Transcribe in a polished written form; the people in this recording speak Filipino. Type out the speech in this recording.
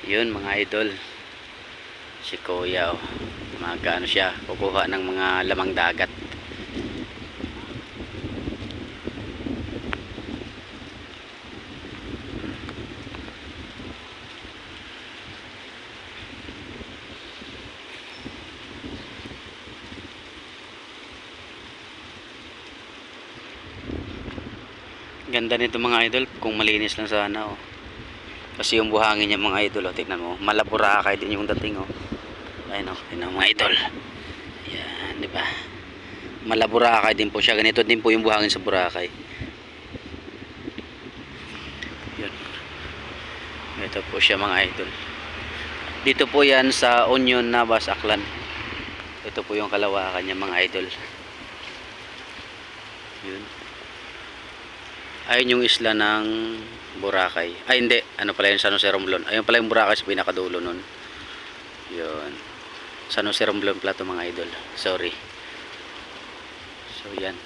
Yun mga idol, si kuya oh, ano siya, kukuha ng mga lamang dagat. Ganda nito mga idol kung malinis lang sana oh. Kasi yung buhangin niya mga idol oh, tignan mo, malaburakay din yung dating oh. Ayun oh, tignan mga idol. Yan, di ba? Malaburakay din po siya. Ganito din po yung buhangin sa Boracay. Yun. Ito po siya mga idol. Dito po yan sa Union, Navas, Aklan. Ito po yung kalawakan niya mga idol. Yun. Ayun yung isla ng Boracay. Ay hindi, ano pala yun, San Jose Romblon. Ayun pala yung Boracay sa pinakadulo nun. Yun. San Jose Romblon pala ito mga idol. Sorry. So yan.